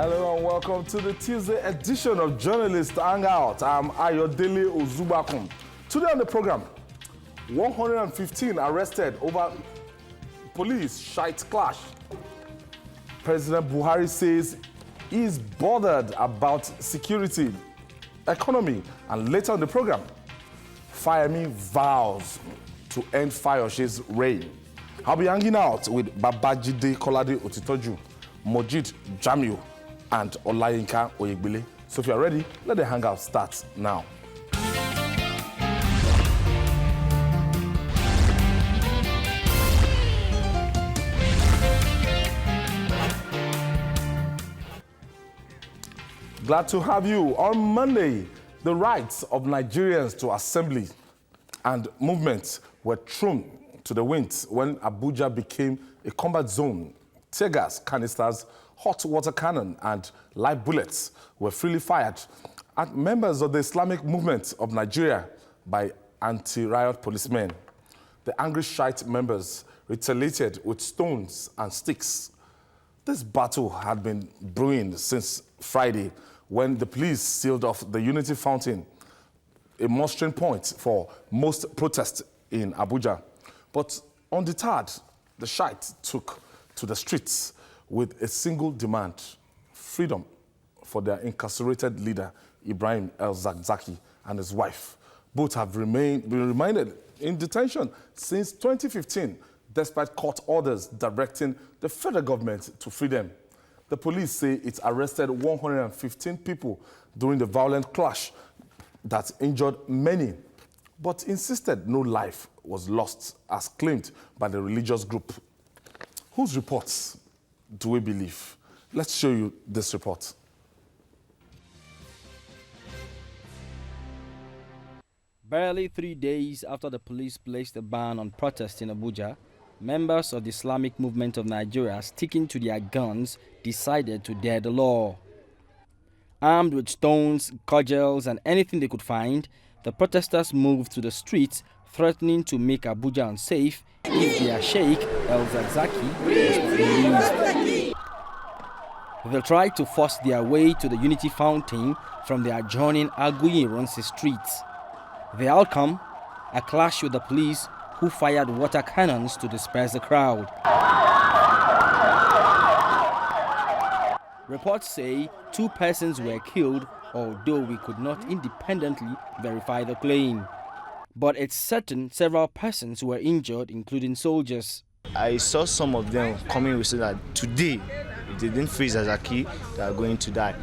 Hello and welcome to the Tuesday edition of Journalist Hangout. I'm Ayodele Ozubakum. Today on the program, 115 arrested over police shite clash. President Buhari says he's bothered about security, economy, and later on the program, Fayemi vows to end Fayoshe's reign. I'll be hanging out with Babajide Kolade Otitoju, Mojeed, Jamiu, and Olayinka Oyegbile. So if you're ready, let the hangout start now. Glad to have you. On Monday, the rights of Nigerians to assembly and movement were thrown to the winds when Abuja became a combat zone. Tear gas canisters, hot water cannon, and live bullets were freely fired at members of the Islamic movement of Nigeria by anti-riot policemen. The angry Shiite members retaliated with stones and sticks. This battle had been brewing since Friday when the police sealed off the Unity Fountain, a mustering point for most protests in Abuja. But undeterred, the Shiites took to the streets with a single demand: freedom for their incarcerated leader, Ibrahim El-ZakZaky, and his wife. Both have been remanded in detention since 2015, despite court orders directing the federal government to free them. The police say it arrested 115 people during the violent clash that injured many, but insisted no life was lost, as claimed by the religious group. Whose reports do we believe? Let's show you this report. Barely 3 days after the police placed a ban on protests in Abuja, members of the Islamic movement of Nigeria, sticking to their guns, decided to dare the law. Armed with stones, cudgels, and anything they could find, the protesters moved to the streets, threatening to make Abuja unsafe if their sheikh, El-ZakZaky, was released. They tried to force their way to the Unity Fountain from the adjoining Aguiyi-Ironsi streets. The outcome, a clash with the police, who fired water cannons to disperse the crowd. Reports say 2 persons were killed, although we could not independently verify the claim. But it's certain several persons were injured, including soldiers. I saw some of them coming with saying that today, if they didn't free ZakZaky, they are going to die.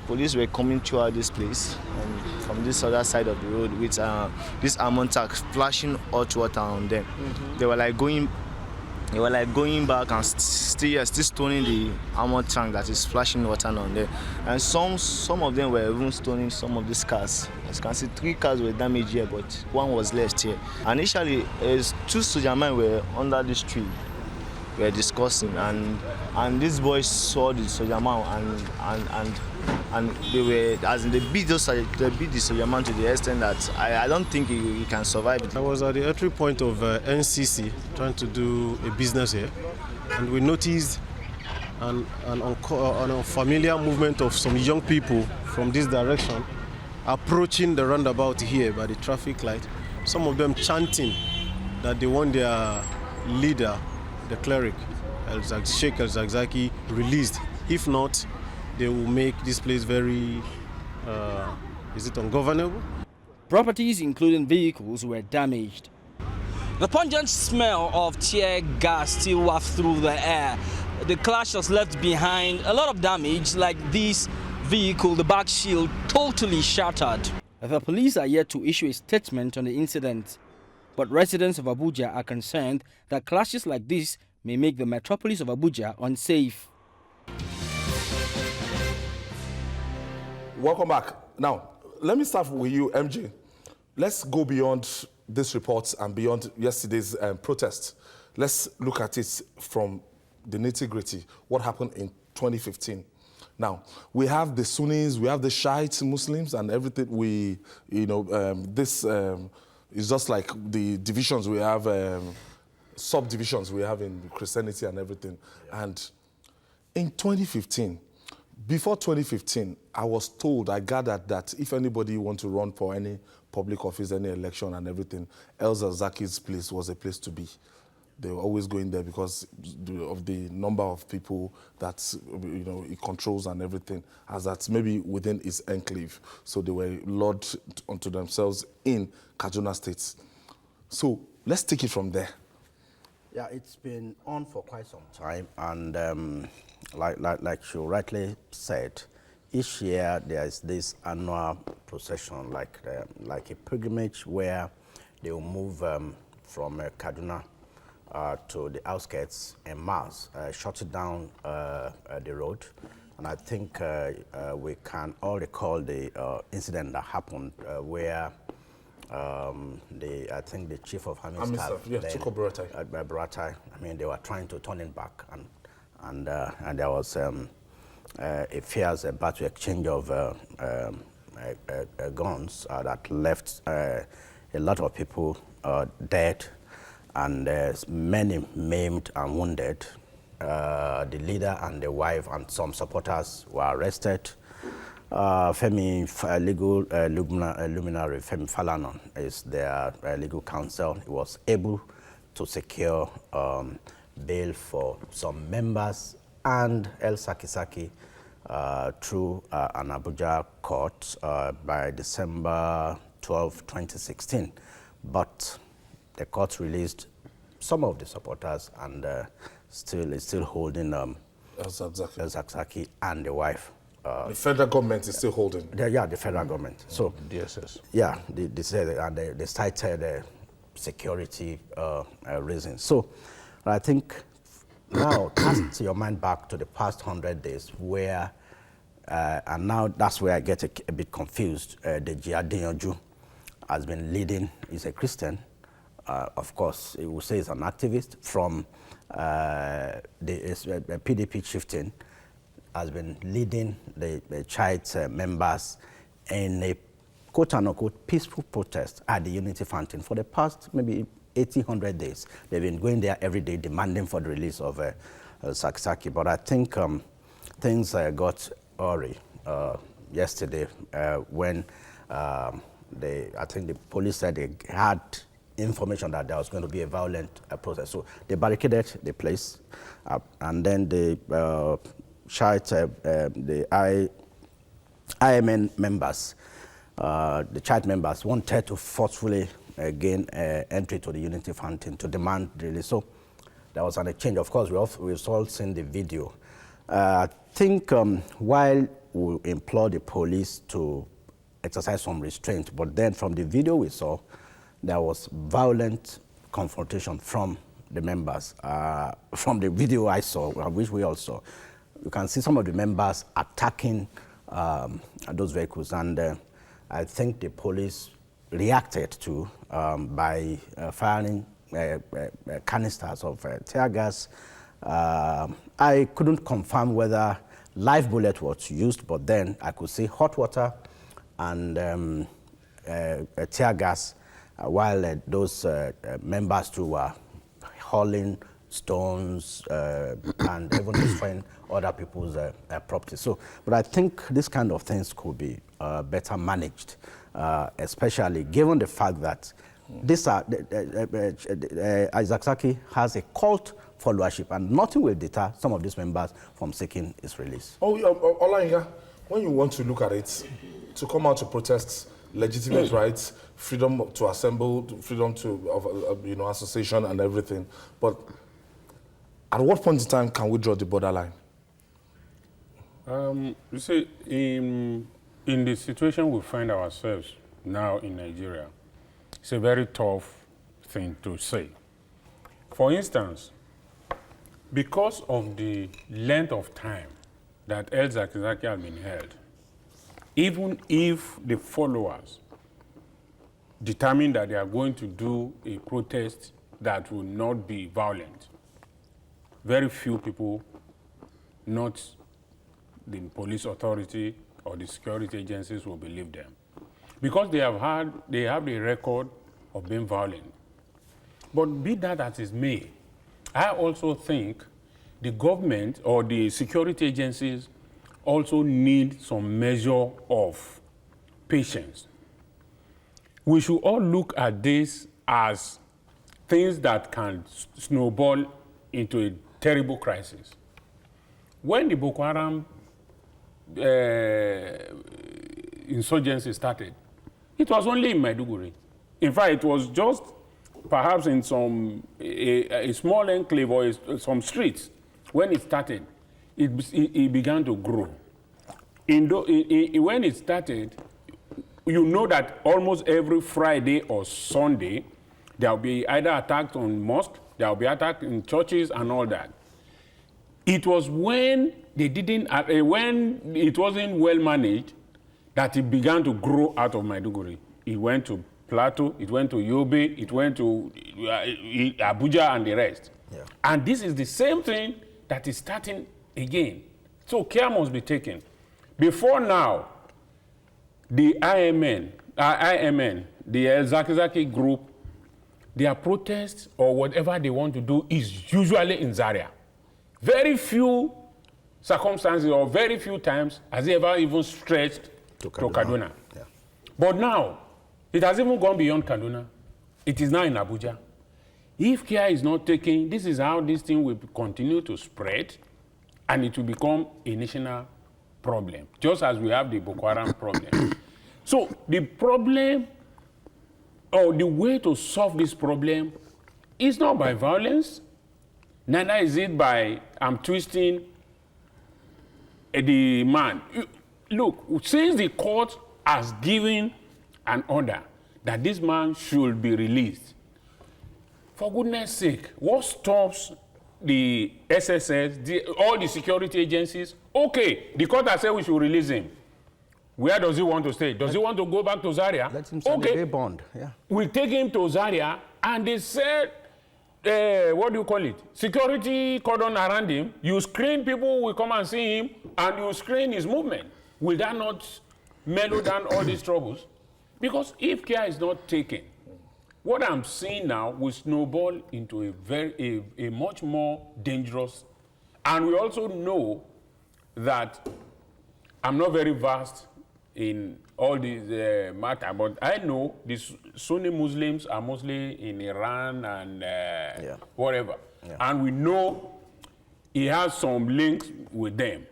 Police were coming throughout this place from this other side of the road with this armored tank flashing hot water on them. They were like going back and still stoning the armored tank that is flashing water on them. And some of them were even stoning some of these cars. As you can see, 3 cars were damaged here, but 1 was left here. Initially, 2 soldier men were under this tree. We were discussing, and these boys saw the soldier man and they were, as in they beat the soldier man to the extent that I don't think he can survive it. I was at the entry point of NCC trying to do a business here, and we noticed an unfamiliar movement of some young people from this direction approaching the roundabout here by the traffic light. Some of them chanting that they want their leader, the cleric, Sheikh El-ZakZaky, released. If not, they will make this place very, ungovernable? Properties, including vehicles, were damaged. The pungent smell of tear gas still wafts through the air. The clash has left behind a lot of damage, like this vehicle, the back shield, totally shattered. The police are yet to issue a statement on the incident, but residents of Abuja are concerned that clashes like this may make the metropolis of Abuja unsafe. Welcome back. Now, let me start with you, MJ. Let's go beyond this report and beyond yesterday's protest. Let's look at it from the nitty-gritty. What happened in 2015? Now, we have the Sunnis, we have the Shiite Muslims, and everything this is just like the divisions we have, subdivisions we have in Christianity and everything. And in 2015, Before 2015, I was told, I gathered that if anybody want to run for any public office, any election and everything, El-ZakZaky's place was a place to be. They were always going there because of the number of people that it controls and everything, as that's maybe within his enclave. So they were lodged unto themselves in Kaduna State. So let's take it from there. Yeah, it's been on for quite some time, and like you rightly said, each year there is this annual procession, like a pilgrimage, where they will move from Kaduna to the outskirts en masse, shut it down the road. And I think we can all recall the incident that happened where I think the chief of Army Staff, Buratai. I mean, they were trying to turn it back, and there was a fierce battle exchange of guns that left a lot of people dead, and many maimed and wounded. The leader and the wife and some supporters were arrested. Femi legal luminary Femi Falanon is their legal counsel. He was able to secure bail for some members and El-ZakZaky through an Abuja court by December 12, 2016. But the court released some of the supporters and is still holding El-ZakZaky and the wife. The federal government is still holding. The federal government. So DSS. Yeah, they said, and they cited security reasons. So I think now cast your mind back to the past 100 days, where and now that's where I get a bit confused. The Otitoju has been leading. He's a Christian, of course. He will say he's an activist from the PDP chieftain. Has been leading the child members in a quote-unquote peaceful protest at the Unity Fountain for the past maybe 100 days. They've been going there every day demanding for the release of El-ZakZaky. But I think things got awry yesterday when I think the police said they had information that there was going to be a violent protest. So they barricaded the place, and then they the IMN members, the child members wanted to forcefully gain entry to the Unity Fountain to demand the release. So there was an exchange. Of course, we've all seen the video. I think while we implore the police to exercise some restraint, but then from the video we saw, there was violent confrontation from the members. From the video I saw, which we all saw, you can see some of the members attacking those vehicles, and I think the police reacted to by firing canisters of tear gas. I couldn't confirm whether live bullet was used, but then I could see hot water and tear gas while those members too were hauling stones and even destroying other people's property. So, but I think this kind of things could be better managed, especially given the fact that El-ZakZaky has a cult followership, and nothing will deter some of these members from seeking his release. Olayinka, when you want to look at it, to come out to protest legitimate rights, freedom to assemble, freedom to association and everything, but at what point in time can we draw the borderline? You see, in the situation we find ourselves now in Nigeria, it's a very tough thing to say. For instance, because of the length of time that El-ZakZaky has been held, even if the followers determine that they are going to do a protest that will not be violent, very few people, not the police authority or the security agencies, will believe them, because they have a record of being violent. But be that as it may, I also think the government or the security agencies also need some measure of patience. We should all look at this as things that can snowball into a terrible crisis. When the Boko Haram insurgency started, it was only in Maiduguri. In fact, it was just perhaps in a small enclave or some streets. When it started, it began to grow. When it started, you know that almost every Friday or Sunday, there will be either attacks on mosques, there will be attacks in churches and all that. It was when when it wasn't well managed that it began to grow out of Maiduguri. It went to Plateau, it went to Yobe, it went to Abuja and the rest. Yeah. And this is the same thing that is starting again. So care must be taken. Before now, the IMN, the El-ZakZaky group, their protests or whatever they want to do is usually in Zaria. Very few circumstances or very few times has it ever even stretched to Kaduna. Yeah. But now, it has even gone beyond Kaduna. It is now in Abuja. If care is not taken, this is how this thing will continue to spread and it will become a national problem, just as we have the Boko Haram problem. So the problem, or the way to solve this problem, is not by violence, neither is it by I'm twisting the man. Look, since the court has given an order that this man should be released, for goodness sake, what stops the SSS, all the security agencies? Okay, the court has said we should release him. Where does he want to stay? Does he want to go back to Zaria? Let him sign a day bond. Yeah. We take him to Zaria, and they said, what do you call it? Security cordon around him. You screen people who will come and see him, and you screen his movement. Will that not mellow down all these troubles? Because if care is not taken, what I'm seeing now will snowball into a much more dangerous. And we also know that I'm not very vast in all these matter, but I know the Sunni Muslims are mostly in Iran and whatever. Yeah. And we know he has some links with them.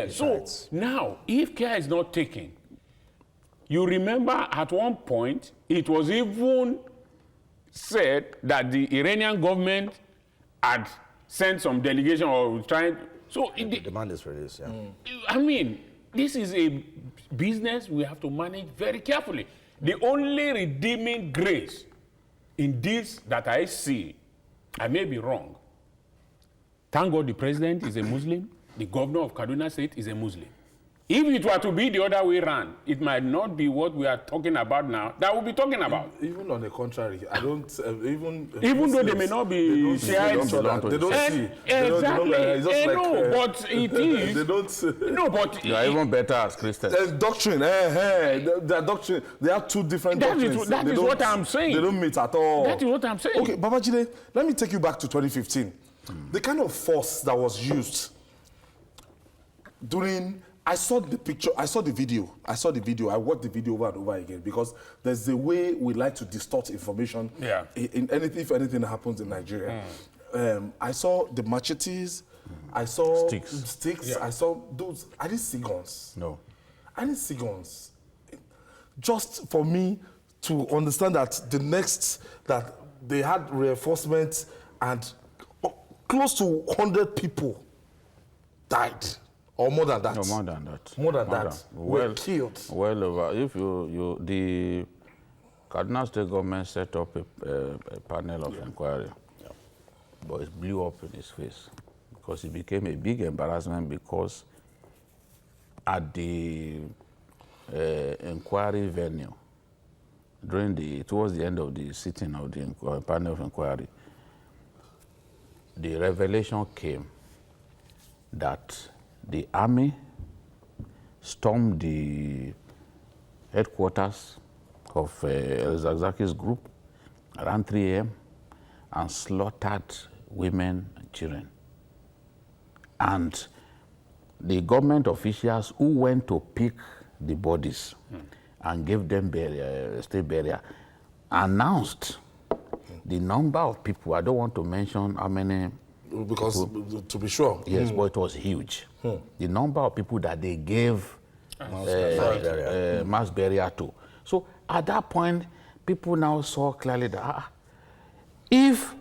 So now, if care is not taken, you remember at one point, it was even said that the Iranian government had sent some delegation or trying. So the demand is released, yeah. I mean, this is a business we have to manage very carefully. The only redeeming grace in this that I see, I may be wrong. Thank God the president is a Muslim, the governor of Kaduna State is a Muslim. If it were to be the other way around, it might not be what we are talking about now that we'll be talking about. Even on the contrary, I don't even though they may not be Shiites, they don't see. Exactly. But it is. They don't. No, but you are even better as Christians. Doctrine. The doctrine. They are two different doctrines. That is what I'm saying. They don't meet at all. That is what I'm saying. Okay, Babajide, let me take you back to 2015. The kind of force that was used during. I saw the picture, I saw the video, I watched the video over and over again because there's a way we like to distort information if anything happens in Nigeria. I saw the machetes, I saw sticks, I saw those. I didn't see guns. No. I didn't see guns. Just for me to understand that that they had reinforcements and close to 100 people died. Or more than that? No, more than that. More than that. Were killed. Well over. If the Kaduna State government set up a panel of inquiry, but it blew up in his face because it became a big embarrassment because at the inquiry venue, towards the end of the sitting of the panel of inquiry, the revelation came that the army stormed the headquarters of El-ZakZaky's group around 3 a.m. and slaughtered women and children. And the government officials who went to pick the bodies and gave them state burial announced the number of people. I don't want to mention how many. Because, to be sure. Yes, but it was huge. The number of people that they gave mass burial to. So at that point, people now saw clearly that if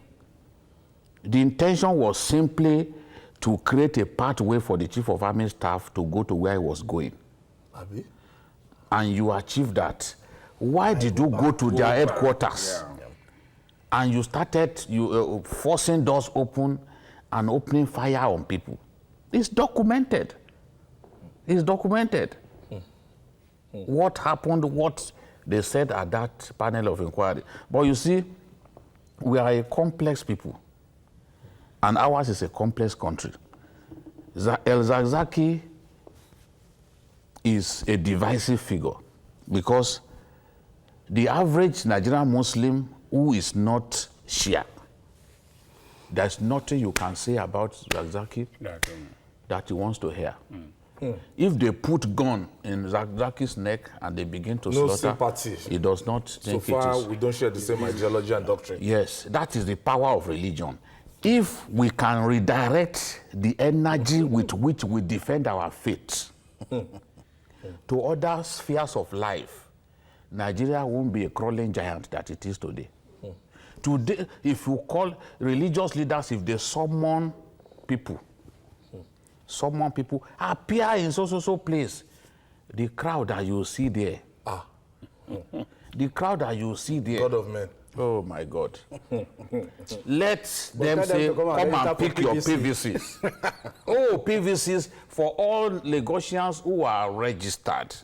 the intention was simply to create a pathway for the Chief of Army Staff to go to where he was going, and you achieved that, why did you go to their headquarters? Yeah. And you started forcing doors open and opening fire on people? It's documented. It's documented. What happened, what they said at that panel of inquiry. But you see, we are a complex people, and ours is a complex country. El-ZakZaky is a divisive figure because the average Nigerian Muslim who is not Shia, there's nothing you can say about El-ZakZaky that he wants to hear. If they put gun in El-ZakZaky's neck and they begin to slaughter, sympathy. He does not think so far, it is. we don't share the same ideology and doctrine. Yes, that is the power of religion. If we can redirect the energy with which we defend our faith to other spheres of life, Nigeria won't be a crawling giant that it is today. Today, if you call religious leaders, if they summon people appear in so place, the crowd that you see there, the crowd that you see there, God of men. Oh my God. Let them say, come and pick your PVCs. Oh, PVCs for all Lagosians who are registered.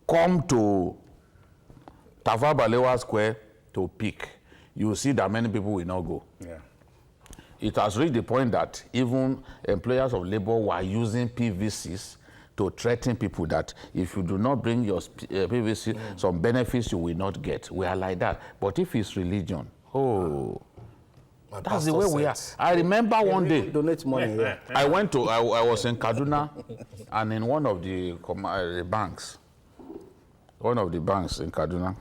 Come to Tafawa Balewa Square to pick. You see that many people will not go. Yeah. It has reached the point that even employers of labor were using PVCs to threaten people that if you do not bring your PVC, some benefits you will not get. We are like that. But if it's religion, that's the way we are. I remember one day, donate money. I was in Kaduna, and in one of the banks in Kaduna,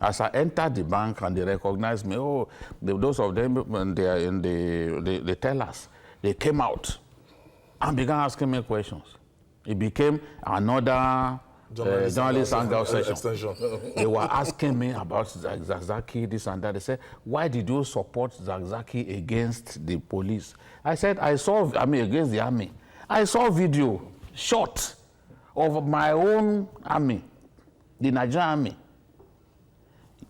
as I entered the bank and they recognized me, those of them, when they are in the tellers, they came out and began asking me questions. It became another Journalist Hangout session. They were asking me about El-ZakZaky, this and that. They said, why did you support El-ZakZaky against the police? I said, against the army. I saw video, shot of my own army, the Nigerian army,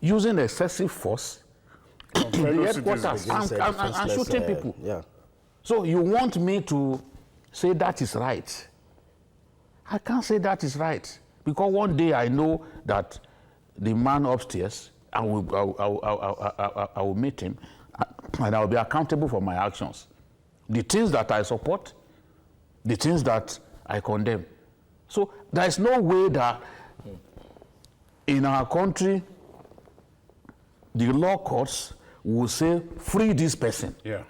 using excessive force in the headquarters and shooting people. Yeah. So you want me to say that is right? I can't say that is right, because one day I know that the man upstairs, I will meet him, and I will be accountable for my actions. The things that I support, the things that I condemn. So there is no way that in our country, the law courts will say, free this person. Yeah.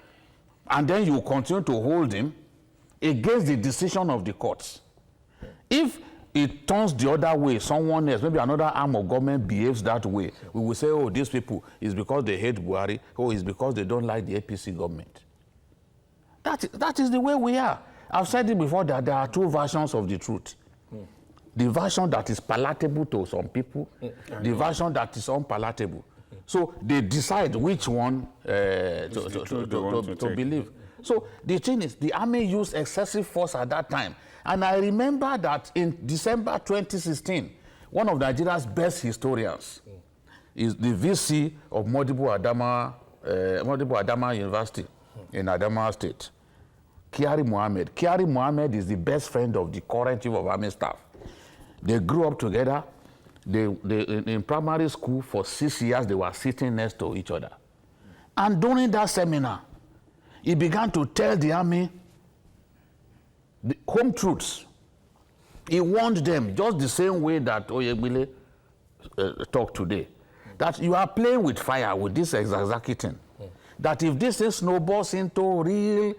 And then you continue to hold him against the decision of the courts. If it turns the other way, someone else, maybe another arm of government behaves that way, we will say, these people, it's because they hate Buhari, it's because they don't like the APC government. That is the way we are. I've said it before that there are two versions of the truth. The version that is palatable to some people, the version that is unpalatable. So they decide which one to believe. So the thing is, the army used excessive force at that time. And I remember that in December 2016, one of Nigeria's best historians is the VC of Modibo Adama University in Adamawa State, Kyari Mohammed. Kyari Mohammed is the best friend of the current Chief of Army Staff. They grew up together. In primary school for 6 years, they were sitting next to each other. And during that seminar, he began to tell the army the home truths. He warned them just the same way that Oyegbile talked today, that you are playing with fire with this El-ZakZaky thing. That if this thing snowballs into real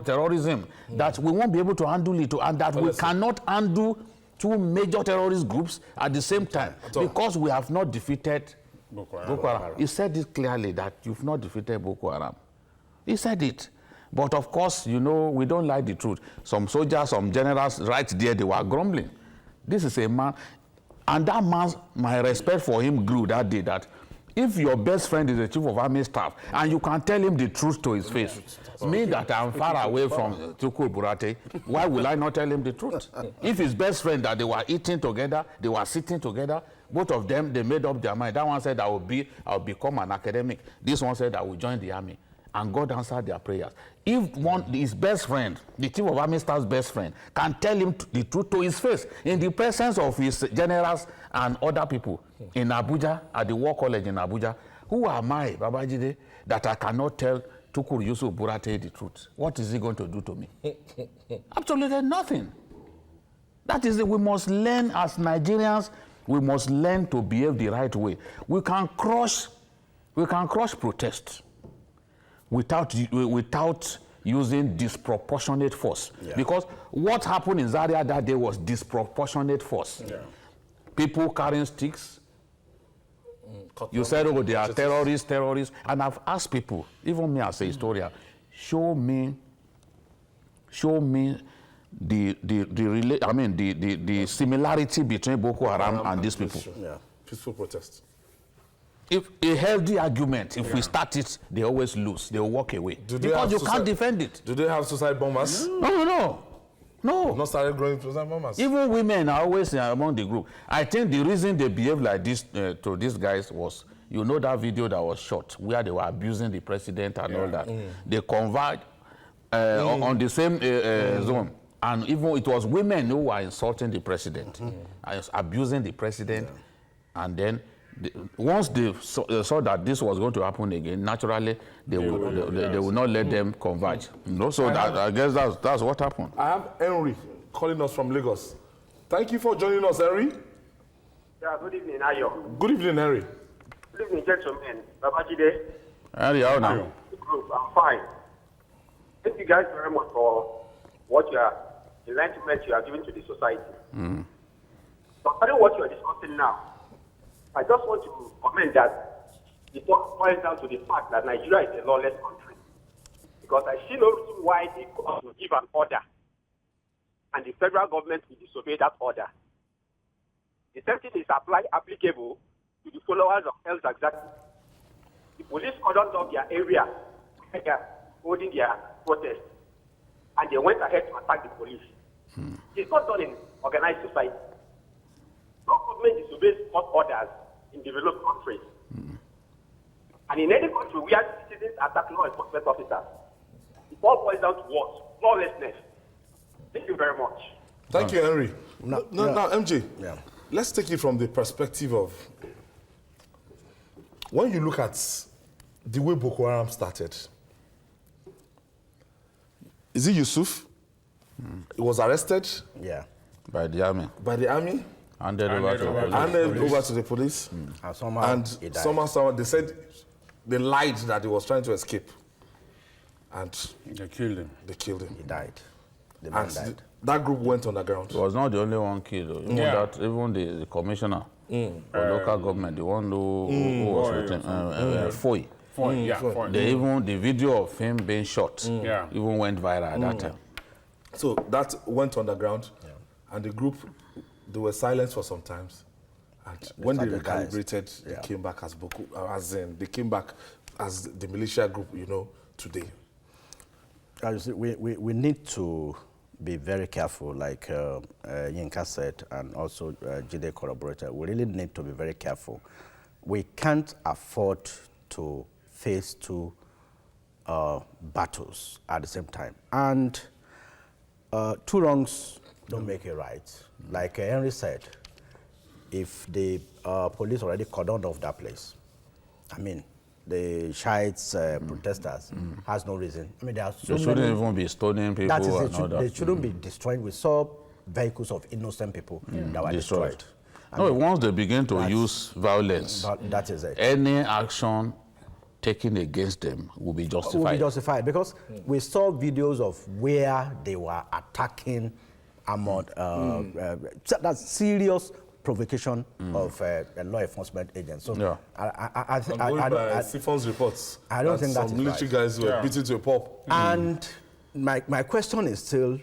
terrorism, that we won't be able to handle it, and that we cannot handle two major terrorist groups at the same time because we have not defeated Boko Haram. He said it clearly that you've not defeated Boko Haram. He said it. But of course, you know, we don't like the truth. Some soldiers, some generals right there, they were grumbling. This is a man, and that man, my respect for him grew that day, that if your best friend is the chief of army staff and you can tell him the truth to his face, me that I'm far away from Tukur Burate, why will I not tell him the truth? If his best friend that they were eating together, they were sitting together, both of them, they made up their mind. That one said, I'll become an academic. This one said, I will join the army. And God answered their prayers. If his best friend, the chief of army staff's best friend, can tell him the truth to his face in the presence of his generals and other people in Abuja, at the War College in Abuja, who am I, Babajide, that I cannot tell Tukur Yusuf Burate the truth? What is he going to do to me? Absolutely nothing. That is it. We must learn as Nigerians, we must learn to behave the right way. We can crush protest without using disproportionate force. Yeah. Because what happened in Zaria that day was disproportionate force. Yeah. People carrying sticks. You said, oh, they are terrorists. And I've asked people, even me as a historian, show me the similarity between Boko Haram and these people. Yeah. Peaceful protest. If a healthy argument, if we start it, they always lose. They will walk away. Because you can't defend it. Do they have suicide bombers? No. They've not started growing suicide bombers. Even women are always among the group. I think the reason they behave like this to these guys was, you know, that video that was shot where they were abusing the president and all that. They converged on the same zone. And even it was women who were insulting the president, abusing the president, and then once they saw that this was going to happen again, naturally they will not let them converge. You know, so I guess that's what happened. I have Henry calling us from Lagos. Thank you for joining us, Henry. Yeah, good evening, Ayo. Good evening, Henry. Good evening, gentlemen. Babajide. Henry, how now? I'm fine. Thank you guys very much for what the enlightenment you are giving to the society. Concerning what you are discussing now, I just want to comment that it boils down to the fact that Nigeria is a lawless country. Because I see no reason why they could give an order and the federal government will disobey that order. The same thing is applicable to the followers of El-ZakZaky. The police cordoned off their area where they are holding their protest, and they went ahead to attack the police. It's not done in organized society. No government disobeys court orders in developed countries. And in any country where citizens attack law enforcement officers, it all boils down to what? Lawlessness. Thank you very much. Thank you, Henry. Now, MJ, let's take it from the perspective of when you look at the way Boko Haram started. Is it Yusuf? He was arrested. Yeah. By the army. By the army. Handed over to the police. And somehow they said they lied that he was trying to escape. And they killed him. He died. The man died. That group went underground. It was not the only one killed. Even the commissioner for local government, the one who was with him, Foy. The video of him being shot even went viral at that time. So that went underground, and the group, they were silent for some time. And when they recalibrated, they came back they came back as the militia group, you know, today. We need to be very careful, like Yinka said, and also Jide corroborated. We really need to be very careful. We can't afford to face two battles at the same time. And two wrongs don't make it right. Like Henry said, if the police already cordoned off that place, I mean, the Shiites protesters has no reason. I mean, there are so they shouldn't even be stoning people. That is it. They shouldn't be destroying. We saw vehicles of innocent people that were destroyed. No, once they begin to use violence, that is it. Any action taken against them will be justified. Will be justified because we saw videos of where they were attacking armored, that's serious provocation of law enforcement agents. So Yeah. I don't Sifon's reports. I don't think that some is military right. guys were beaten to a pulp. And my question is still,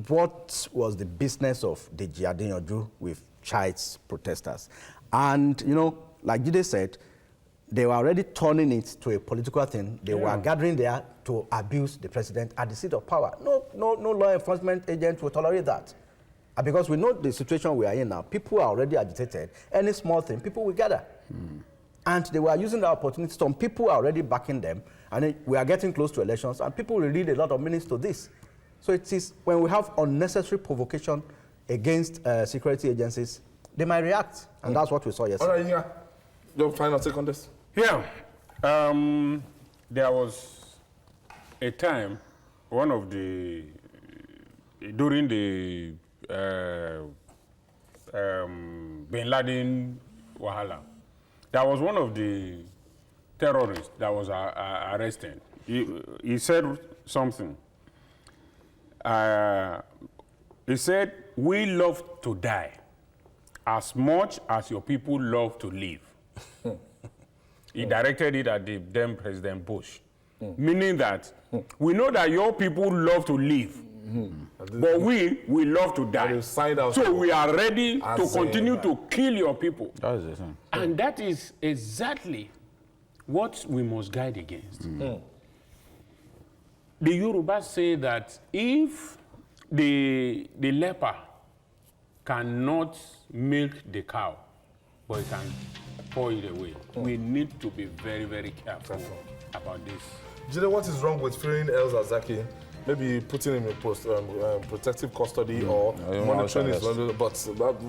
what was the business of the Oyegbile with Chai's protesters? And, you know, like Jide said, they were already turning it to a political thing. They were gathering there to abuse the president at the seat of power. No law enforcement agent will tolerate that. And because we know the situation we are in now, people are already agitated. Any small thing, people will gather. And they were using the opportunity. Some people are already backing them. And we are getting close to elections, and people will read a lot of meanings to this. So it is when we have unnecessary provocation against security agencies, they might react. And that's what we saw yesterday. Olayinka, your final take on this? Yeah. There was a time, during the Bin Laden Wahala, there was one of the terrorists that was arrested. He said something. He said, "We love to die as much as your people love to live." He directed it at the then President Bush, meaning that we know that your people love to live, but we love to die. So we are ready to continue to kill your people. That is the thing. And that is exactly what we must guide against. The Yorubas say that if the leper cannot milk the cow, but it can pour it away, we need to be very, very careful about this. Jide, what is wrong with freeing El-ZakZaky? Maybe putting him in protective custody or monitoring his... But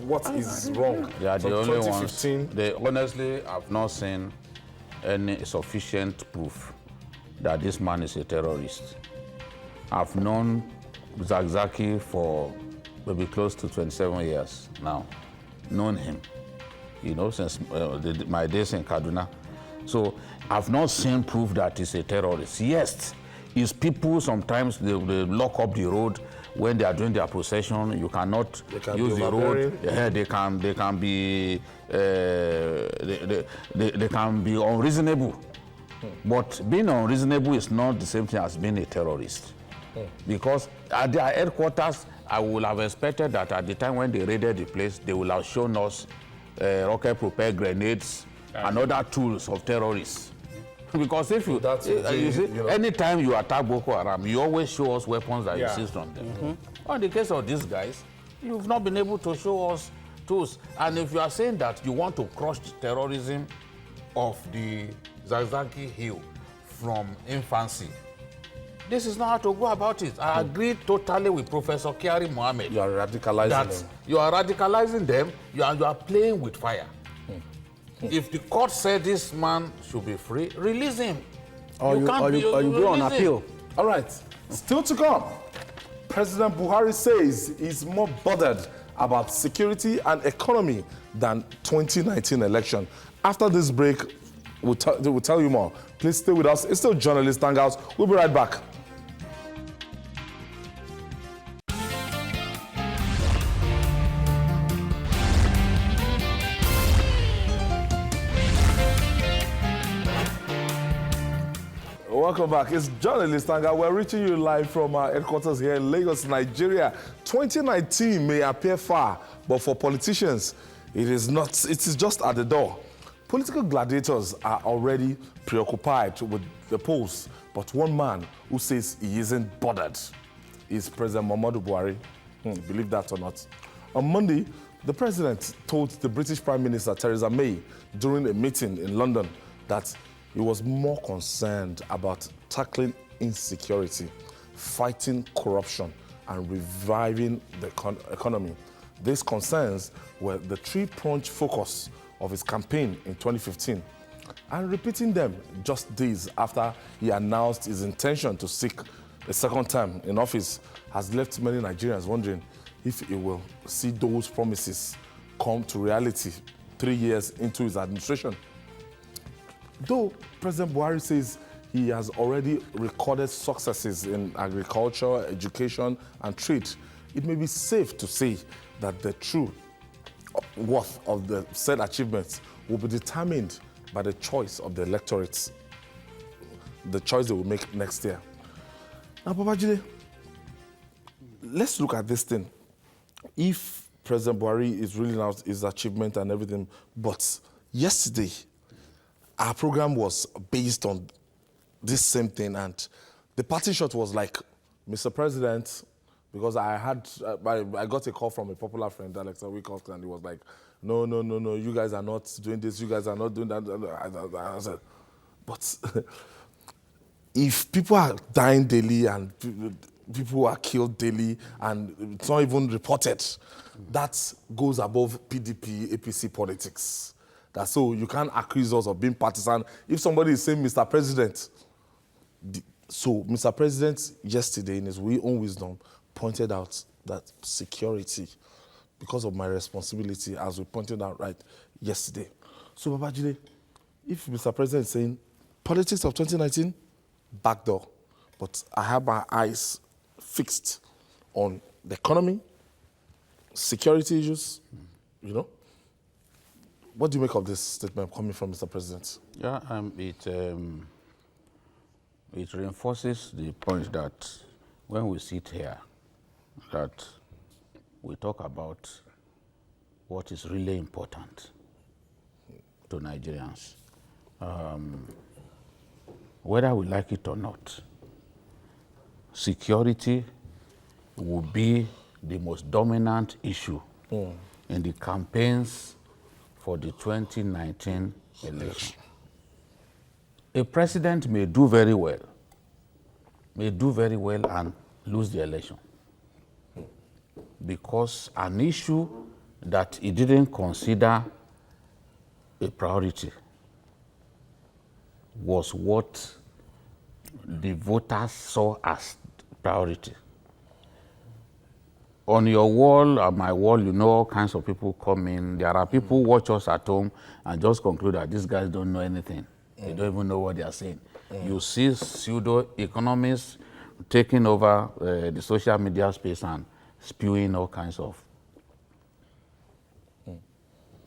what is wrong? They are the From only 2015, ones. They honestly have not seen any sufficient proof that this man is a terrorist. I've known El-ZakZaky for maybe close to 27 years now. Known him, you know, since my days in Kaduna. So I've not seen proof that he's a terrorist. Yes, his people sometimes they lock up the road when they are doing their procession. You cannot use the road. Yeah, they can be unreasonable. But being unreasonable is not the same thing as being a terrorist. Because at their headquarters, I would have expected that at the time when they raided the place, they will have shown us rocket-propelled grenades and other tools of terrorists. Because if you, anytime you attack Boko Haram, you always show us weapons that you seized on them. In the case of these guys, you've not been able to show us tools. And if you are saying that you want to crush the terrorism of the El-ZakZaky Hill from infancy, this is not how to go about it. I agree totally with Professor Kyari Mohammed. You are radicalizing them. You are radicalizing them, you are playing with fire. If the court said this man should be free, release him. Or you go on appeal. All right, still to come. President Buhari says he's more bothered about security and economy than 2019 election. After this break, we'll tell you more. Please stay with us. It's still Journalist Hangout. We'll be right back. Welcome back. It's Journalist Hangout. We're reaching you live from our headquarters here in Lagos, Nigeria. 2019 may appear far, but for politicians, it is not. It is just at the door. Political gladiators are already preoccupied with the polls, but one man who says he isn't bothered is President Muhammadu Buhari. Believe that or not. On Monday, the president told the British Prime Minister Theresa May during a meeting in London that he was more concerned about tackling insecurity, fighting corruption, and reviving the economy. These concerns were the three-pronged focus of his campaign in 2015, and repeating them just days after he announced his intention to seek a second term in office has left many Nigerians wondering if he will see those promises come to reality 3 years into his administration. though President Buhari says he has already recorded successes in agriculture, education, and trade, it may be safe to say that the true worth of the said achievements will be determined by the choice of the electorates, the choice they will make next year. Now, Babajide, let's look at this thing. If President Buhari is reeling out his achievement and everything, but yesterday, our program was based on this same thing, and the party shot was like, Mr. President, because I got a call from a popular friend, Alexa Wickoff, and he was like, no, you guys are not doing this, you guys are not doing that. I said, but if people are dying daily and people are killed daily and it's not even reported, that goes above PDP, APC politics. That's so you can't accuse us of being partisan. If somebody is saying, Mr. President, so Mr. President yesterday in his own wisdom pointed out that security, because of my responsibility, as we pointed out right yesterday. So Babajide, if Mr. President is saying politics of 2019, backdoor, but I have my eyes fixed on the economy, security issues, you know. What do you make of this statement coming from Mr. President? Yeah, it reinforces the point that when we sit here, that we talk about what is really important to Nigerians. Whether we like it or not, security will be the most dominant issue in the campaigns for the 2019 election. A president may do very well and lose the election because an issue that he didn't consider a priority was what the voters saw as priority. On your wall, on my wall, you know, all kinds of people come in. There are people who watch us at home and just conclude that these guys don't know anything. They don't even know what they are saying. You see pseudo-economists taking over the social media space and spewing all kinds of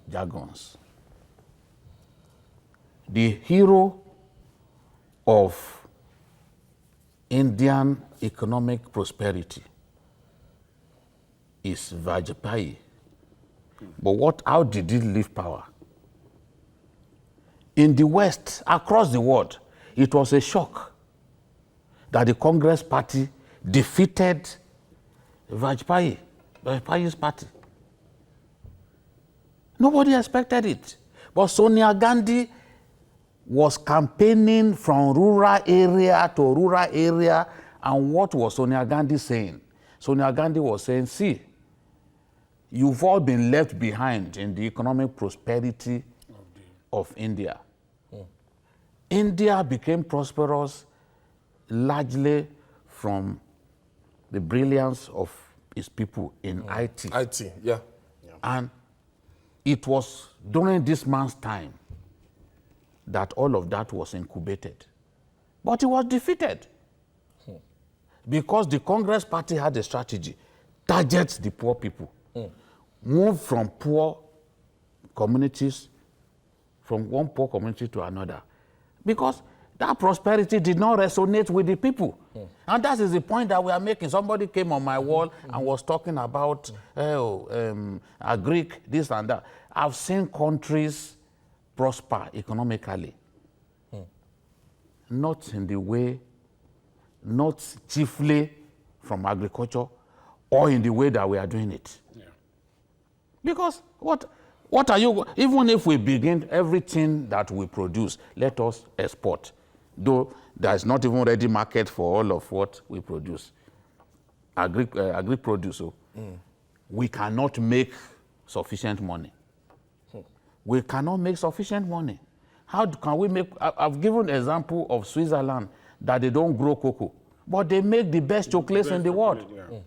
jargons. The hero of Indian economic prosperity is Vajpayee. But how did he leave power? In the West, across the world, it was a shock that the Congress party defeated Vajpayee's party. Nobody expected it. But Sonia Gandhi was campaigning from rural area to rural area, and what was Sonia Gandhi saying? Sonia Gandhi was saying, see, you've all been left behind in the economic prosperity of India. India became prosperous largely from the brilliance of its people in IT. IT, yeah. And it was during this man's time that all of that was incubated. But he was defeated because the Congress party had a strategy, target the poor people, move from poor communities, from one poor community to another, because that prosperity did not resonate with the people. And that is the point that we are making. Somebody came on my wall and was talking about Greek, this and that. I've seen countries prosper economically, not in the way, not chiefly from agriculture or in the way that we are doing it. Yeah. Because what are you, even if we begin everything that we produce, let us export, though there is not even ready market for all of what we produce. Agri-produce, we cannot make sufficient money. We cannot make sufficient money. How can we make, I've given an example of Switzerland that they don't grow cocoa, but they make the best chocolates in the world. Yeah.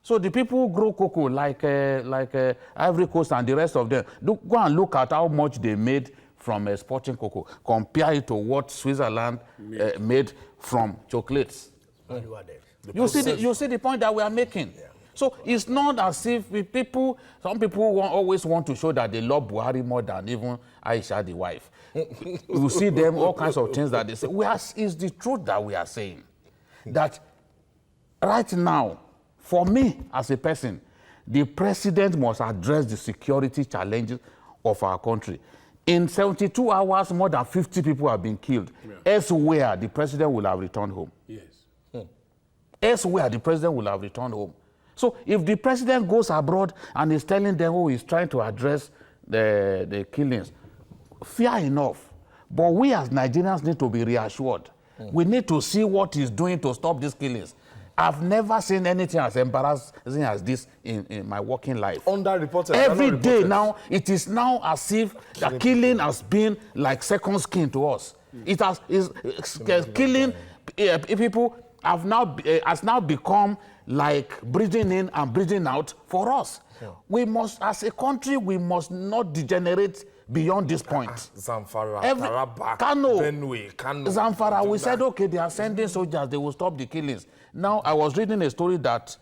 So the people who grow cocoa like Ivory Coast and the rest of them, go and look at how much they made from exporting cocoa. Compare it to what Switzerland made from chocolates. You see the point that we are making. Yeah. So it's not as if some people always want to show that they love Buhari more than even Aisha, the wife. You see them, all kinds of things that they say. It's the truth that we are saying. That right now, for me as a person, the president must address the security challenges of our country. In 72 hours, more than 50 people have been killed. Yeah. Elsewhere, the president will have returned home. Yes. Elsewhere, the president will have returned home. So if the president goes abroad and is telling them, oh, he's trying to address the killings, fair enough. But we as Nigerians need to be reassured. We need to see what he's doing to stop these killings. I've never seen anything as embarrassing as this in my working life. Underreported. Every day now, it is now as if the killing has been like second skin to us. It is killing people has now become like breathing in and breathing out for us. We must, as a country, we must not degenerate beyond this point. Zamfara, Taraba, Kano, Benue, Kano. Zamfara, we said, okay, they are sending soldiers, they will stop the killings. Now, I was reading a story that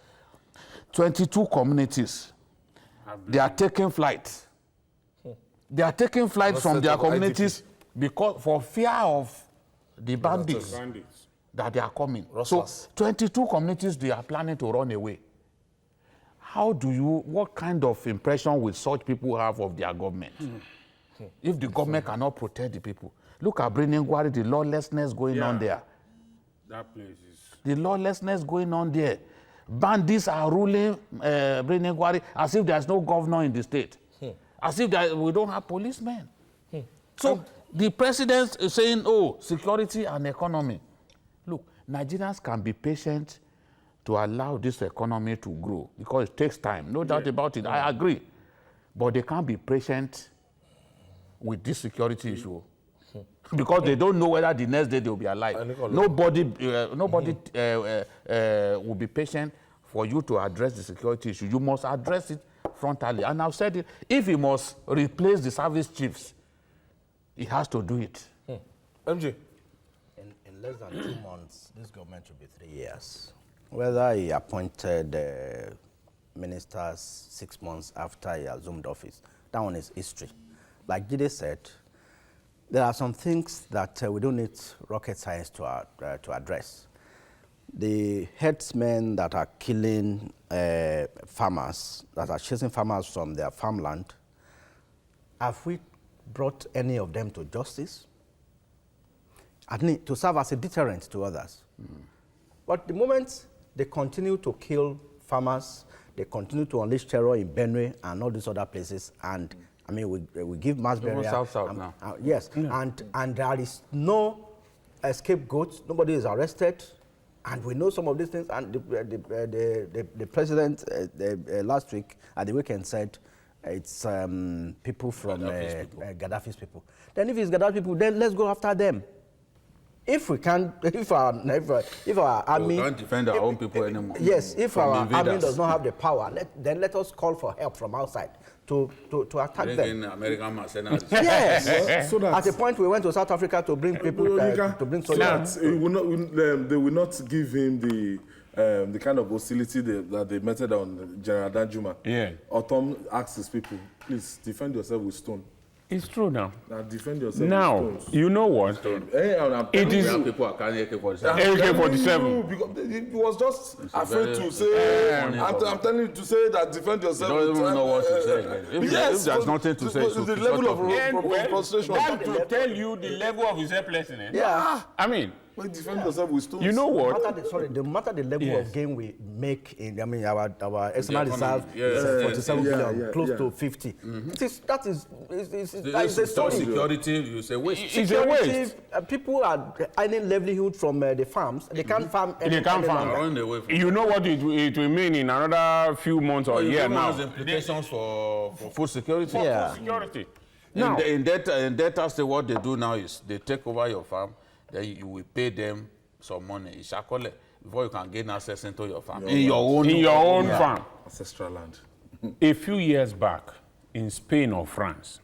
22 communities, they are taking flight. They are taking flight from their communities because for fear of the bandits that they are coming. So 22 communities, they are planning to run away. What kind of impression will such people have of their government? If the government cannot protect the people. Look at Briningwari, the lawlessness going on there. That place is... The lawlessness going on there. Bandits are ruling Briningwari as if there's no governor in the state. As if we don't have policemen. So the president is saying, oh, security and economy. Look, Nigerians can be patient to allow this economy to grow because it takes time. No doubt about it. I agree. But they can't be patient with this security issue because they don't know whether the next day they'll be alive. Nobody will be patient for you to address the security issue. You must address it frontally. And I've said it, if he must replace the service chiefs, he has to do it. MJ? In less than 2 months, this government will be 3 years. Whether he appointed ministers 6 months after he assumed office, that one is history. Like Jide said, there are some things that we don't need rocket science to address. The herdsmen that are killing farmers, that are chasing farmers from their farmland, have we brought any of them to justice? To serve as a deterrent to others. But the moment they continue to kill farmers, they continue to unleash terror in Benue and all these other places, and I mean, we give mass burial. South now. Yes, and there is no scapegoat. Nobody is arrested, and we know some of these things. And the president last week at the weekend said it's people from Gaddafi's people. Then if it's Gaddafi's people, then let's go after them. If we can, if our army... We can't defend our own people anymore. Yes, if our army does not have the power, then let us call for help from outside to attack them. American mercenaries. Yes. So at a point, we went to South Africa to bring people, to bring soldiers. They will not give him the kind of hostility that they meted on General Danjuma. Yeah. Otom asks his people, please defend yourself with stone. It's true now. Now defend yourself now, with stones. you know what? It is... People are carrying AK-47. AK-47. Because he was just afraid to say, I'm telling you to say that defend yourself. You don't even know what to say. If there's nothing to say, the level of frustration. That to tell you the level of his helplessness. Yeah. I mean, defend yourself with stones. you know what? No matter the level of gain we make in, our external reserve is 47 billion, close to 50. That is a story. Security, you say waste. It's a waste. People are earning livelihood from the farms. They can't farm any longer. You know what it will mean in another few months or a year now. Has implications for food security. Yeah. Food security. Now, in Delta State, what they do now is they take over your farm, then you will pay them some money, Ishakole, before you can gain access into your farm. In your own farm. Ancestral land. A few years back, in Spain or France,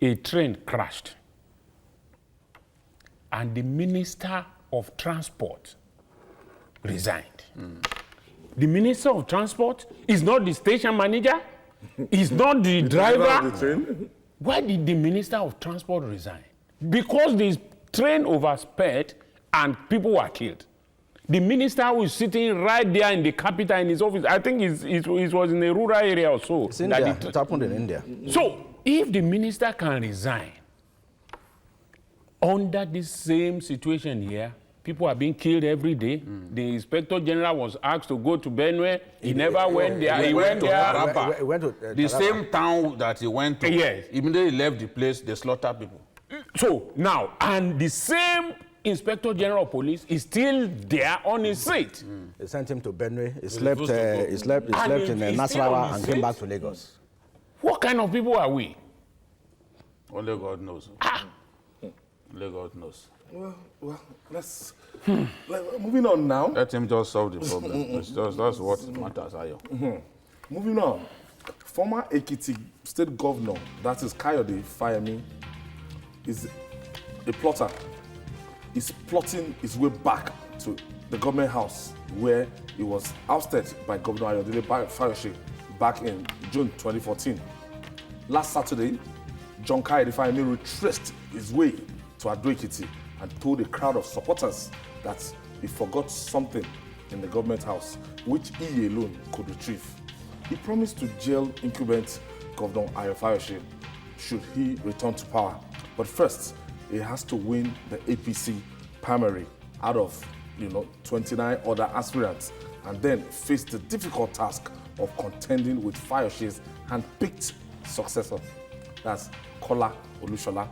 a train crashed and the Minister of Transport resigned. The Minister of Transport is not the station manager, is not the driver. Of the train? Why did the Minister of Transport resign? Because the train oversped and people were killed. The minister was sitting right there in the capital in his office. I think it was in a rural area or so. It's India. It happened in India. So if the minister can resign under this same situation here, people are being killed every day. The Inspector General was asked to go to Benue. He never went there. He went there. Taraba. He went to, The Taraba. same town that he went to. Yes. Immediately he left the place, they slaughtered people. So now, and the same Inspector General of Police is still there on his seat. They sent him to Benue. He slept in he's still on Nasarawa his and came seat? back to Lagos. What kind of people are we? Only God knows. Only God knows. Well, let's... moving on now. Let him just solve the problem. That's what matters, Ayo. Moving on. Former Ekiti State Governor, that is Kayode Fayemi, is a plotter. He's plotting his way back to the government house where he was ousted by Governor Ayodele Fayose back in June 2014. Last Saturday, John Kayode Fayemi retraced his way to Ado-Ekiti and told a crowd of supporters that he forgot something in the government house, which he alone could retrieve. He promised to jail incumbent Governor Ayo Fayose should he return to power. But first, he has to win the APC primary out of 29 other aspirants and then face the difficult task of contending with Fayose's hand-picked successor. That's Kola Olusola.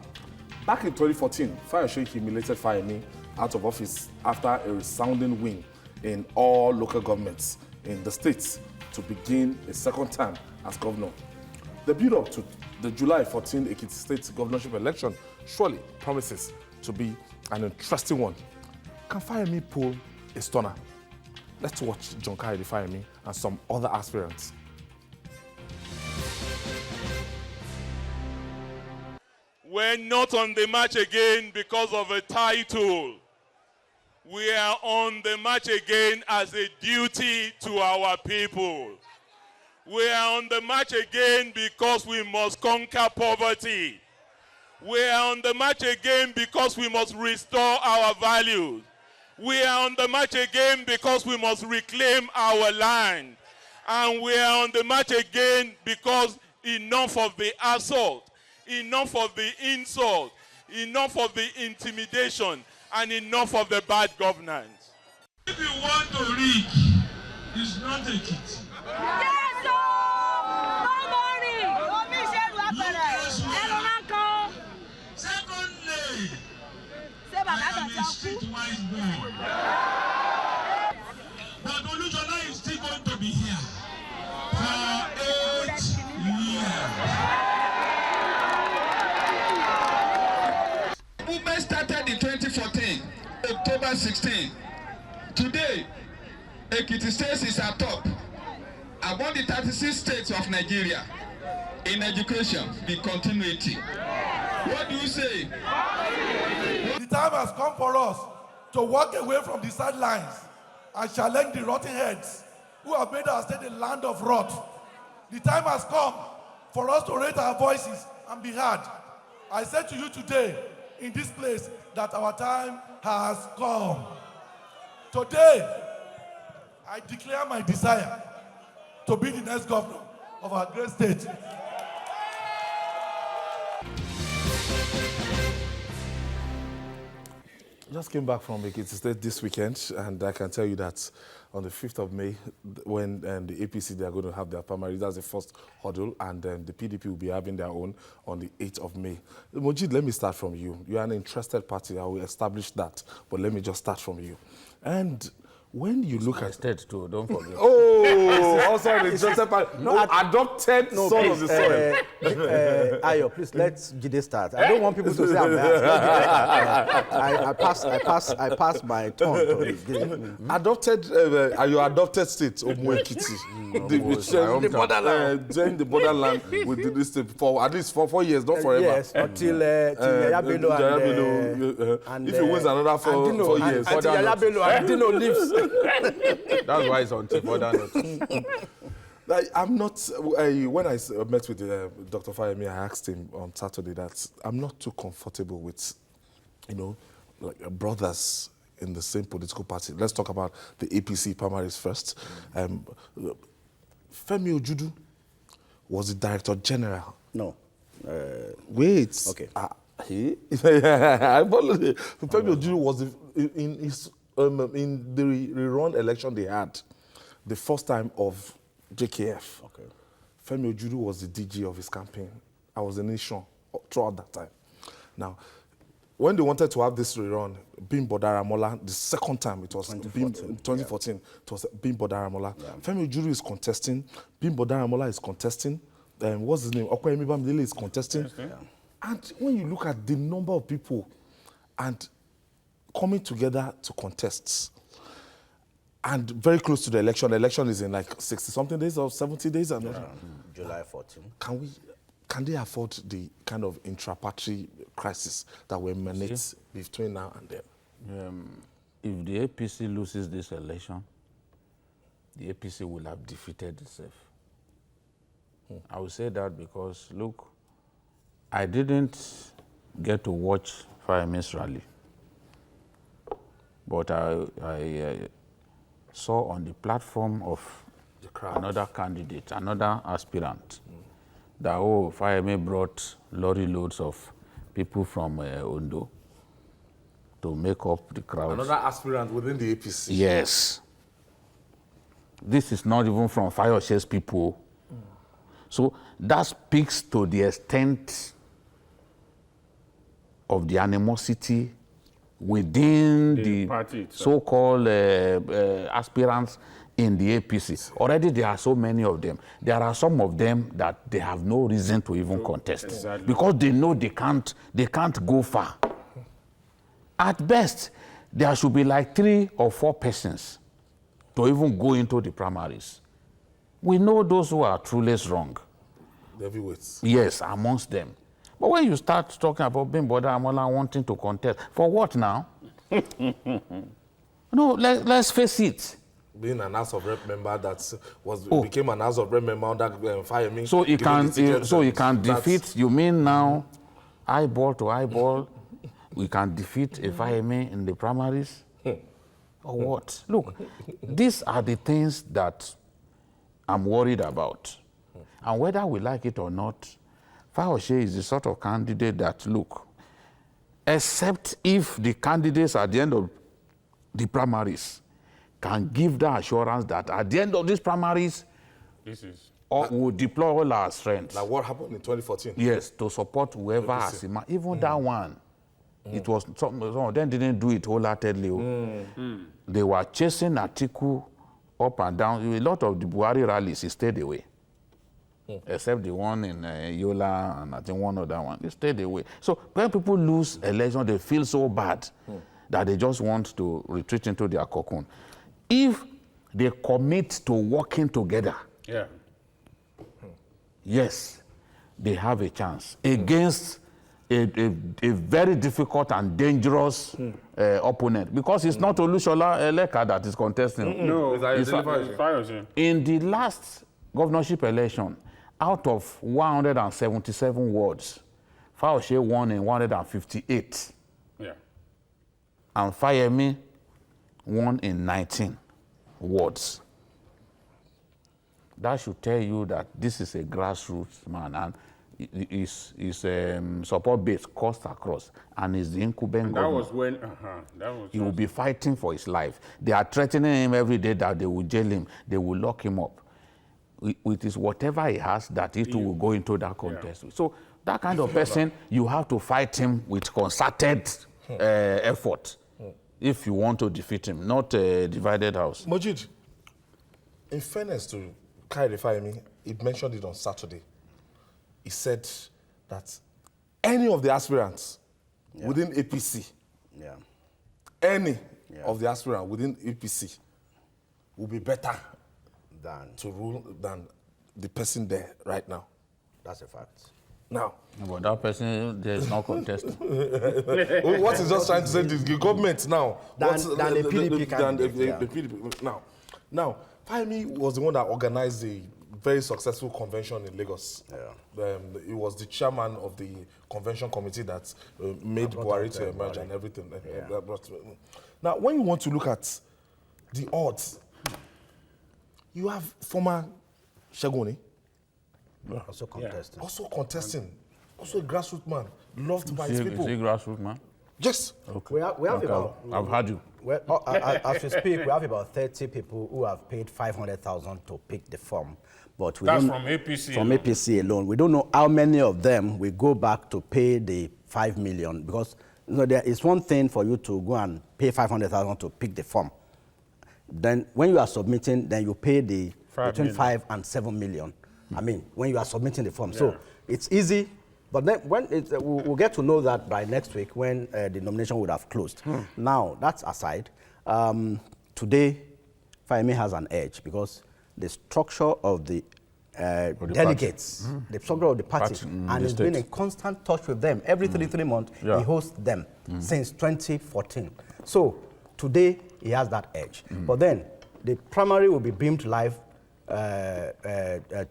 Back in 2014, Fayose humiliated Fayemi out of office after a resounding win in all local governments in the states to begin a second term as governor. The build-up to the July 14 Ekiti State governorship election surely promises to be an interesting one. Can Fayemi pull a stunner? Let's watch John Kayode Fayemi and some other aspirants. We're not on the march again because of a title. We are on the march again as a duty to our people. We are on the march again because we must conquer poverty. We are on the march again because we must restore our values. We are on the march again because we must reclaim our land. And we are on the march again because enough of the assault, enough of the insult, enough of the intimidation, and enough of the bad governance. If you want to reach, it's not a kit. Yes, no money. Secondly, I am a streetwise boy. But Olusola is still going to be here for 8 years. Movement started in 2014, October 16. Today, Ekiti State is at top among the 36 states of Nigeria in education, the continuity. What do you say? The time has come for us to walk away from the sidelines and challenge the rotten heads who have made our state a land of rot. The time has come for us to raise our voices and be heard. I say to you today, in this place, that our time has come. Today, I declare my desire to be the next governor of our great state. Just came back from Ekiti State this weekend, and I can tell you that on the 5th of May, when the APC, they are going to have their primary, that's the first hurdle, and then the PDP will be having their own on the 8th of May. Mojeed, let me start from you. You are an interested party. I will establish that, but let me just start from you. And when you look at state too, don't forget. Oh, also the Joseph, adopted son of the soil. Ayo, please let Jide start. I don't want people to say I'm biased. I pass my turn to him. Adopted, your adopted state, Omuekiti. The borderland. Join the borderland with this state for at least for 4 years, not forever. Yes, until Yaya Bello and if he wins another 4 years. Until Yaya Bello and Dino leaves. That's why it's on border note. I'm not. When I met with Dr. Fayemi, I asked him on Saturday that I'm not too comfortable with, like brothers in the same political party. Let's talk about the APC primaries first. Femi Ojudu was the Director General. No. Wait. Okay. Femi Ojudu was in the rerun election they had, the first time of JKF. Okay. Femi Ojudu was the DG of his campaign. I was in Nation throughout that time. Now, when they wanted to have this rerun, Bimbo Daramola, the second time it was 2014, it was Bimbo Daramola. Yeah. Femi Ojudu is contesting, Bimbo Daramola is contesting, what's his name? Okoyemi Bamidele is contesting. Yes, yeah. And when you look at the number of people and coming together to contest, and very close to the election is in like 60-something days or 70 days. July 14. Can they afford the kind of intra-party crisis that will emanate between now and then? If the APC loses this election, the APC will have defeated itself. I will say that because, look, I didn't get to watch Fayemi's rally, but I saw on the platform of another candidate, another aspirant, that Fayemi brought lorry loads of people from Ondo to make up the crowd. Another aspirant within the APC? Yes. This is not even from Fayoshe's people. So that speaks to the extent of the animosity within the so-called aspirants in the APC. Already there are so many of them. There are some of them that they have no reason to even contest because they know they can't go far. At best, there should be like 3 or 4 persons to even go into the primaries. We know those who are truly wrong. The heavyweights. Yes, amongst them. But when you start talking about Bimbo Daramola wanting to contest, for what now? No, let's face it. Being an House of Rep member that became an House of Rep member under Fayemi. So he can defeat, you mean now, eyeball to eyeball, we can defeat a Fayemi in the primaries? Or what? Look, these are the things that I'm worried about. And whether we like it or not, Fayoshe is the sort of candidate that, look, except if the candidates at the end of the primaries can give the assurance that at the end of these primaries, we'll deploy all our strength. Like what happened in 2014? Yes, to support whoever has even that one. It was some of them didn't do it wholeheartedly. They were chasing Atiku up and down. A lot of the Buhari rallies, he stayed away. Except the one in Yola and I think one other one. They stayed away. So when people lose election, they feel so bad that they just want to retreat into their cocoon. If they commit to working together, yes, they have a chance against a very difficult and dangerous opponent, because it's not Olushola Eleka that is contesting. No, it's Fayoshe. In the last governorship election, out of 177 wards, Fayoshe won in 158. Yeah. And Fayemi won in 19 wards. That should tell you that this is a grassroots man, and his support base cuts across, and is the incumbent governor. That was when, he will be fighting for his life. They are threatening him every day that they will jail him, they will lock him up. It is whatever he has that he too will go into that contest. So that kind of person, you have to fight him with concerted effort. if you want to defeat him, not a divided house. Mojeed, in fairness to Kayode Fayemi, he mentioned it on Saturday. He said that any of the aspirants within APC, any of the aspirants within APC will be better than the person there right now. That's a fact. Now, but that person, there is no contest. What is just trying to say, the government now, than the PDP candidate. Now, Fayemi was the one that organized the very successful convention in Lagos. He was the chairman of the convention committee that made Buhari to emerge and everything. Now, when you want to look at the odds, you have former Shegoni, also contesting. Also a grassroots man, loved by his people. Is he grassroots man? Yes. Okay. We have about... I've heard you. Well, as we speak, we have about 30 people who have paid 500,000 to pick the form. But we That's don't, from APC From alone. APC alone. We don't know how many of them will go back to pay the 5 million, because there is one thing for you to go and pay 500,000 to pick the form. Then when you are submitting, then you pay the between 5 and 7 million. I mean, when you are submitting the form. So it's easy, but then when we'll get to know that by next week when the nomination would have closed. Now, that's aside. Today, Fayemi has an edge because the structure of the delegates, the structure of the party, and he's been in constant touch with them. Every 3 months, he hosts them since 2014. So today, he has that edge. But then, the primary will be beamed live to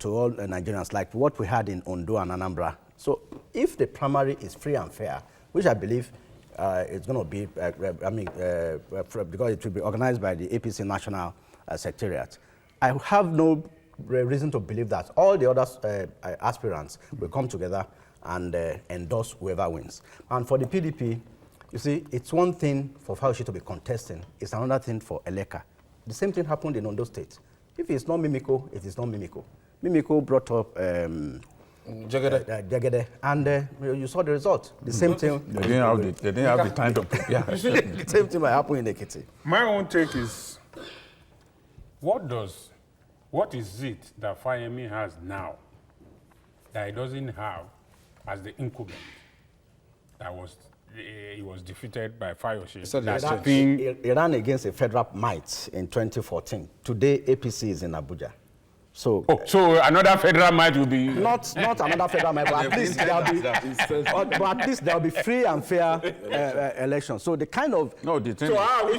all Nigerians, like what we had in Ondo and Anambra. So if the primary is free and fair, which I believe it's going to be, because it will be organized by the APC National Secretariat, I have no reason to believe that all the other aspirants will come together and endorse whoever wins. And for the PDP, you see, it's one thing for Fauci to be contesting. It's another thing for Eleka. The same thing happened in Ondo State. If it's not Mimiko, it is not Mimiko. Mimiko brought up Jagede, and you saw the result. The same thing. They didn't have the time to prepare. The same thing might happen in Ekiti. My own take is, what is it that Fayemi has now that he doesn't have as the incumbent that he was defeated by Fayose? He ran against a federal might in 2014. Today, APC is in Abuja. So, so another federal might will be... Not another federal might, but at least there'll be free and fair elections. So the kind of... So which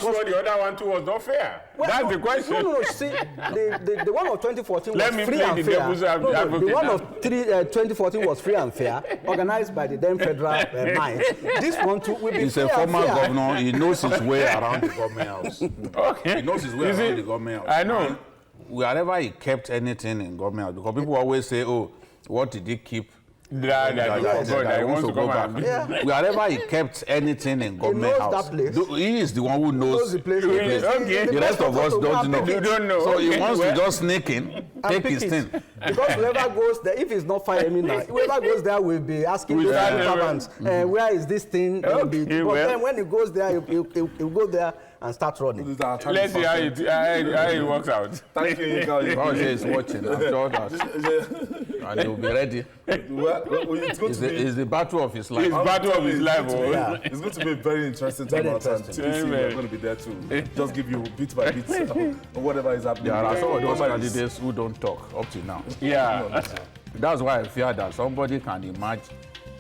one the other one too was not fair? Well, that's the question. No. See, the one of 2014 was free and fair. The one of 2014 was free and fair, organized by the then federal might. This one too will be He's free a and former fair. governor. He knows his way around the government house. Okay. He knows his way around the government house. I know. And wherever he kept anything in government house, because people always say, oh, what did he keep? That he wants to go back. Wherever he kept anything in government house, he is the one who knows the place. The rest of us don't know. You don't know. So he wants to just sneak in, take his thing. Because whoever goes there, if it's not Fayemi now, whoever goes there will be asking those servants, where is this thing? But then when he goes there, he'll go there and start running. Let's see how it works out. Thank you, Yinka. Fauci is watching. I'm sure that. And he'll be ready. It's the battle of his life. It's battle of his life. It's going to be a very interesting time. TVC, we're going to be there too. Just give you bit by bit whatever is happening. There are some of those candidates who don't talk up to now. Yeah. That's why I fear that somebody can emerge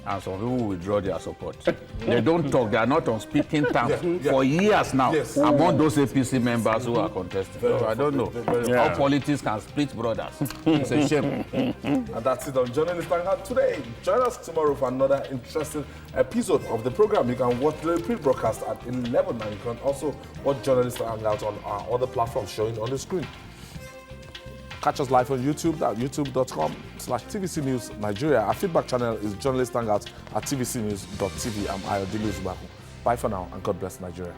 and some people will withdraw their support. They don't talk. They are not on speaking terms for years now among those APC members who are contesting. So I don't know how politics can split brothers. It's a shame. And that's it on Journalist Hangout today. Join us tomorrow for another interesting episode of the program. You can watch the repeat broadcast at 11, and you can also watch Journalist Hangout on our other platforms showing on the screen. Catch us live on YouTube at youtube.com/TVC News Nigeria. Our feedback channel is Journalist Hangout at tvcnews.tv. I'm Ayodele Zubaku. Bye for now, and God bless Nigeria.